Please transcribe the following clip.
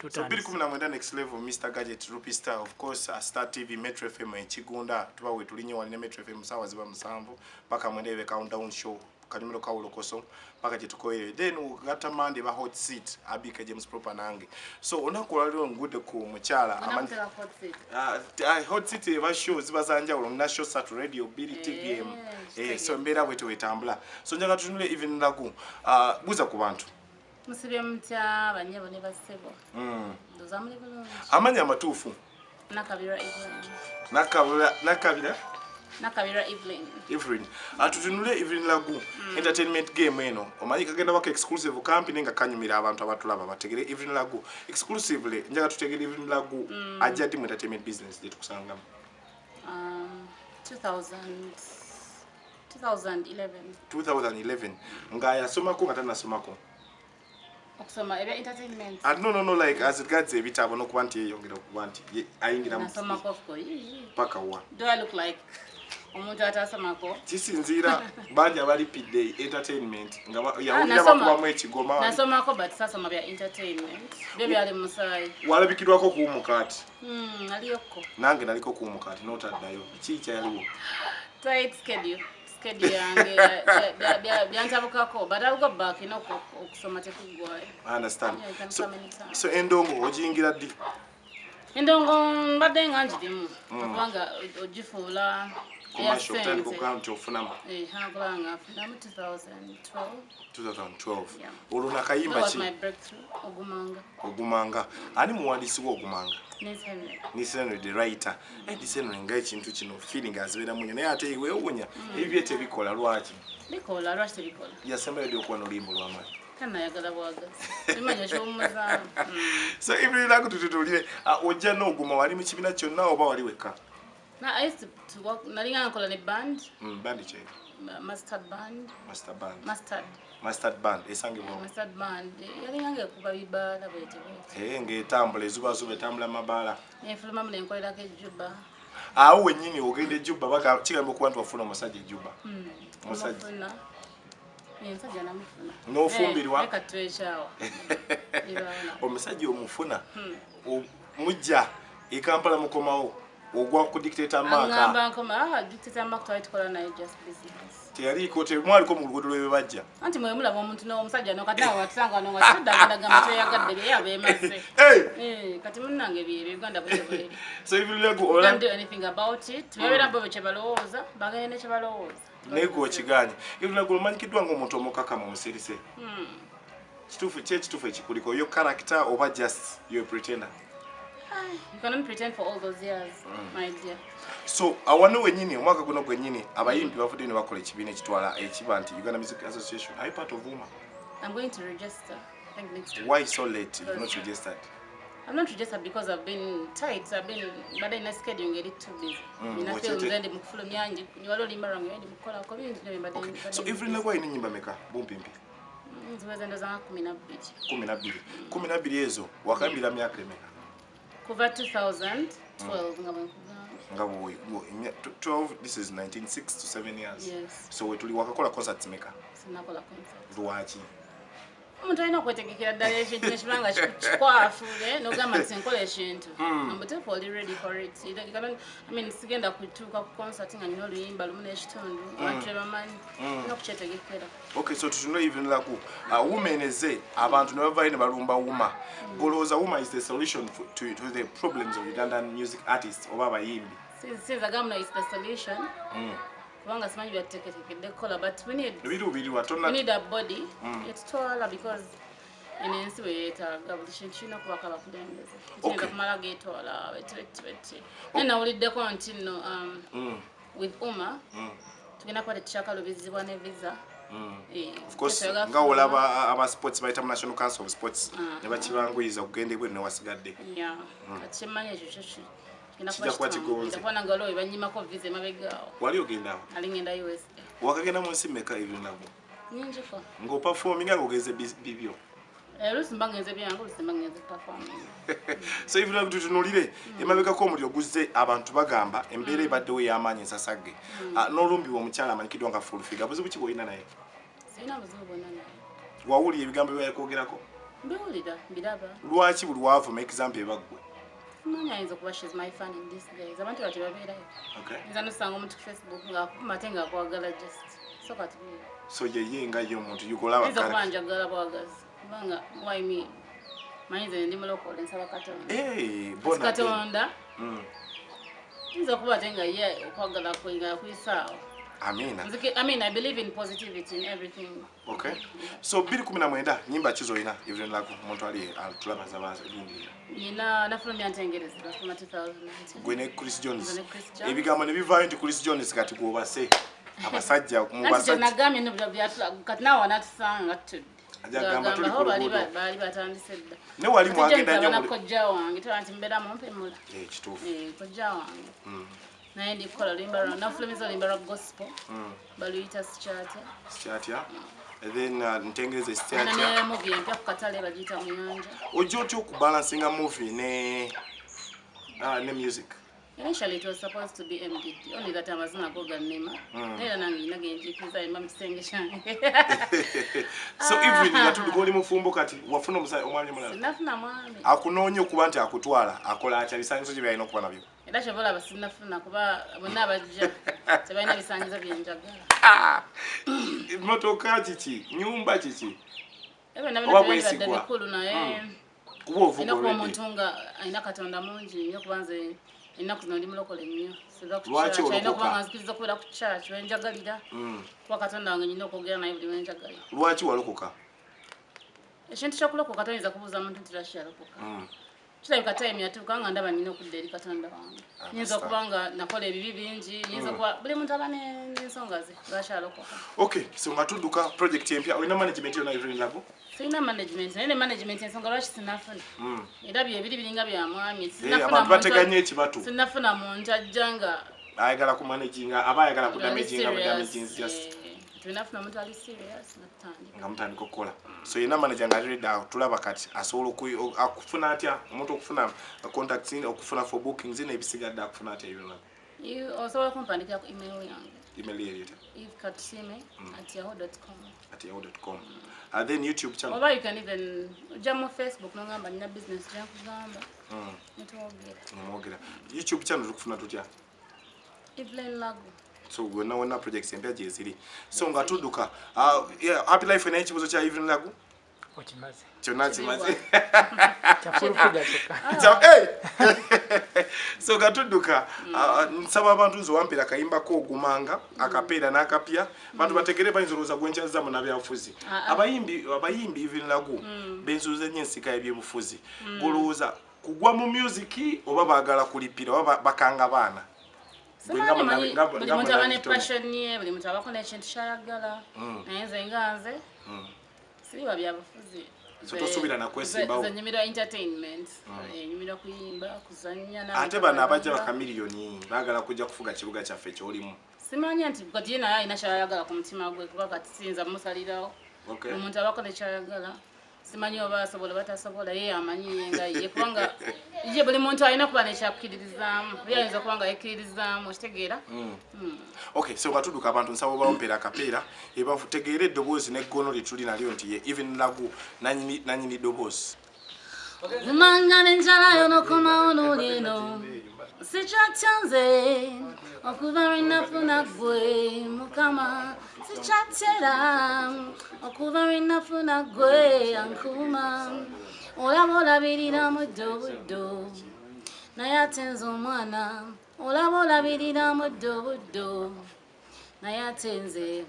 So 2019 next level Mr Gadget Rupi Star of course Star TV Metro FM Chigunda tuba we tulinyo wali Metro FM sawa ziba musanvu paka mwendebe countdown show kanimiro kaulo koso paka chitukoye then ugata mande ba hot seat abika James proper nange so onakola lyo ngude ku muchala amandi hot seat ba show ziba zanja ulo na show sat radio Billy TVM so mbera bwetu wetambula so njaga tunule EVELYN LAGU buza ku bantu Musibye mutya banyabo ne basebo. Ndozamule bulungi. Amanya amatuufu. Nakabira EVELYN. Nakabira EVELYN. EVELYN. Atutunule EVELYN LAGU entertainment game eno. Omanyi kagenda bako exclusive campaign nga kanyumira abantu abatulaba bategere EVELYN LAGU exclusively njaga tutegere EVELYN LAGU ajja mu entertainment business yetu kusanga. 2011 nga yasomako nga tanasomako. Okusoma ebe entertainment. No like as it gets ebitabo no kubanti yeyongera kubanti ayingira mu. Nasoma kofko. Paka wa. Do I look like omuntu atasomako? Kisinzira banja bali pidday entertainment nga yawulira bakuba mu ekigoma. Nasomako but sasoma bya entertainment. Bebe ali musayi. Walabikirwako ku mukati. Aliyoko. Nange naliko ku mukati notaddayo. Kicha yaliwo. Tight schedule. Yange byantabukako but I'll go back okusoma tekugwayo. I understand. So endongo ojingira ddi? Endongo mbadde nga njirimu kubanga ogifuula commercial tali kugambi ofunamu. Hagulanga funamu 2012. Oluna kayimba ki? My breakthrough Ogumanga. Ani muwandiisi wo Ogumanga? Nis Henry the writer. Nis Henry nga ekintu kino feeling azibeera munyo naye ate iwe owunya ebyo tebikola lwaki? Bikola lwaki tebikola? Yasembayo ddi okuba n'oluyimba olw'amaanyi. Kanayagala bwagazi. Imanya ky'omuzamu. So EVELYN LAGU tututulire ojja n'oguma wali mu kibiina kyonna oba wali wekka? I used to work nalinga nkola ne band. Band ki? Mustard band. Mustard band esangibwa. Mustard band yalinga kuba bibala bwete. Ng'etambula ezuba etambula mabaala. Enfuluma mule nkolerako ejjuba. Awo wennyini ogenda ejjuba baka kigamba okuba nti wafuna omusajja ejjuba. Omusajja. Nsajja namufuna. N'ofumbirwa. Leka twekyawo. Omusajja omufuna. Mujja e Kampala mukomawo. Ogwa ku Dikiteta maka. Ngamba nkoma Dikiteta maka twalikola naye just business. Teyaliko temwaliko mu luguudo lwe bajja. Anti mwe mulaba omuntu n'omusajja n'okaddawa watusanga n'onga tuddagaddaga mutwe yagadde bye yabe emase. Kati munnange bye Uganda bwe. So EVELYN LAGU can't do anything about it. Twebera mbo kye balowooza bagende kye balowooza. Nego kiganye. EVELYN LAGU omanyikiddwa ng'omuntu omukaka mu musirise. Kituufu ekikuliko yo character oba just you pretender. You cannot pretend for all those years, my dear. So, awano wenyini, omwaka guno gwenyini, abayimbi bafudde ne bakola ekibiina ekitwala ekiba nti Uganda Music Association. Are you part of WUMA? I'm going to register. I think next week. Why so late if not registered? I'm not registered because I've been tight. But in a schedule get it too busy. I feel then the mukufulu myanji. You already marang you mukola ko bintu okay. So EVELYN LAGU ine nyimba meka bumpimpi. Ziweza ndo za 12. 12 ezo wakambira myaka emeka. Kuva 2012 ngabo 12 this is 19 6 to 7 years. Yes. So we tuli wakakola concerts meka. Sinakola concerts. Lwaki? Umuntu ayina okwetegekera ddala ekintu nekibanga kikwafuule n'ogamba nti nkola ekintu. I'm totally ready for it. I mean, sigenda kutuuka ku concert nga nina oluyimba lumu n'ekitundu. Abantu tebamanyi. Nina okukyetegekera. Okay, so tutunule EVELYN LAGU. Women eze abantu ne bavayo ne balumba WUMA. Golowooza WUMA is the solution to the problems of Ugandan music artists oba abayimbi. Since agamba is the solution. Wanga simanyi byateketekedde kola but we need a body etutwala because ensi bwe yeetaaga buli kintu kirina okubako abakulembeze kigenda kumala geetwala beti naye nawuliddeko nti nno with UMA tugenda kuba tetukyakaluubizibwa ne visa. Of course nga olaba aba sports bayita National Council of Sports ne bakibanguyiriza okugenda ebweru ne wasigadde kati kyemmanyi ekyo kyekyo wali ogenda alingenda US wakagenda mu nsi meka EVELYN LAGU nyingi ko ngo performing ngogeze bibyo lusimba ngenze byangu lusimba ngenze performing so EVELYN LAGU tutunulire emabeka ko omuliro guzze abantu bagamba embeera ebaddewo y'amaanyi ensasagge n'olumbi omukyala amanyikidwa nga full figure buzibu ki bwolina naye sirina buzibu bwonna naye wawulira ebigambo byayakwogerako Mbiwulira mbiraba. Lwaki buli wavuma example ebaggwe? Simanyi ayinza okuba she's my fan in these days. Abantu bati babeerayo. Okay. Nza nosanga omuntu ku Facebook ng'akukuma ate ng'akwagala just. So kati So ye nga ye omuntu yukolaba ayinza okuba njagala bwagazi. Kubanga why me? Mayinza ndi mulokole nsaba Katonda. Bona Katonda. Ayinza okuba ate nga ye okwagala kwe nga kuyisaawo. Amina. I mean, I believe in positivity in everything. Okay. So 2019 nyimba chizo ina EVELYN LAGU omuntu ali tulabaza baza lindi. Na film yantengereza from 2019. Gwene Chris Jones. Ebigambo ne bivayo nti Chris Jones kati kubase. Abasajja mu basajja. Nagamye no byatula kati nawo anatusanga tudde. Ajagamba tuli ku bali batandise dda. Ne wali mwagenda nnyo. Nakojja wange tanti mbera mumpe mula. Kituufu. Kojja wange. Naye ndikola limba na film izo limba gospel. Baluyita Sichata. And then ntengereze Sichata. Na movie empya ku katale bagita Muyanja. Ojja otya okubalansinga movie ne music? Initially it was supposed to be MDD, only that amazina go ganema. Era nangi nagenjikiza imam kisenge shange. So even natudukoli mufumbo kati wafuna omwami mulala. Sinafuna mwami. Akunonye okuba nti akutwala akola atya bisangizo gye byalina okuba nabyo. Era kyobola basinafuna kuba bonna bajja tebalina bisangizo byenjagala. Motoka kiki? Nyumba kiki? Ebe nabina bibadde bikulu naye. Kuba ovuga ino kuba omuntu nga alina Katonda mungi nnyo kubanze ennaku zino ndi mulokole nnyo. Lwaki olina kubanga nzikiriza okubeera ku church wenjagalira. Kuba Katonda wange nnina okwogera naye buli wenjagalira. Lwaki walokoka? Ekintu ky'okulokoka toyinza kubuuza muntu nti lwaki yalokoka. Kirabika time yatuuka nga ndaba nnina okudda eri Katonda wange. Nyinza okuba nga nakola ebibi bingi, nyinza kuba buli muntu aba n'ensonga ze lwaki alokoka. Okay, so nga tudduka project empya olina management yonna EVELYN LAGU? Sina management, naye ne management ensonga lwaki sinafuna. Era byebiri biringa bya mwami. Abantu bateganya ekibatu. Sinafuna muntu ajja nga ayagala ku managinga aba ayagala ku damaging just. Tunafuna omuntu ali serious natandika. Nga mutandika okukola. So yena manager nga ali down tulaba kati asobola akufuna atya omuntu okufuna contacts okufuna for bookings n'ebisigadde akufuna atya EVELYN LAGU. You osobola kumpandikira ku email yange. Email yeta. ifkatsime@yahoo.com. @yahoo.com. And then YouTube channel. Or you can even jam on Facebook no ngamba nina business jam kugamba. Mwogera. YouTube channel tukufuna tutya? EVELYN LAGU. So wona projects empya gye ziri. So nga tudduka yeah, happy life na ekibuzo kya EVELYN LAGU. Okimaze. Kyonna kimaze. Kyafulufuda kyokka. So nga tudduka nsaba abantu nzo wampera kayimba ko ogumanga akapeera n'akapya bantu bategere bayinza olowooza gwenkyaza mu nabyabufuzi. Abayimbi EVELYN LAGU benzuuza nnyo ensika y'ebyobufuzi. Golowooza kugwa mu music oba baagala kulipira oba bakanga baana. Buli muntu aba ne passion ye, buli muntu abako n'ekintu ky'ayagala. Naye nze nga nze siba byabufuzi. So tosubira na kwesimbawo. Nyumira entertainment. Nyumira kuyimba, kuzannya na. Ate bana abajja bakamiliyoni baagala kujja kufuga kibuga kyaffe kyolimu. Simanya nti kati yena alina ky'ayagala ku mutima gwe kuba kati sinza musalirawo. Omuntu abako ne ky'ayagala. Simanyi oba asobola batasobola ye amanyi nga ye kubanga ye buli muntu alina kuba n'ekyakkiririzaamu. Yayinza kuba nga yekkiririzaamu okitegeera. Okay, so nga tudduka abantu nsaba bampera akapeera ebafutegeera eddoboozi n'eggono lye tuli nalyo nti ye EVELYN LAGU nanyini ddoboozi. Vumanga n'enjala y'onokomawo n'olino sikyatyanze okuva lwe nafuna ggwe Mukama sikyatyera okuva lwe nafuna ggwe ankuma olaba olabirira muddo buddo naye ate nze omwana olaba olabirira muddo buddo naye ate nze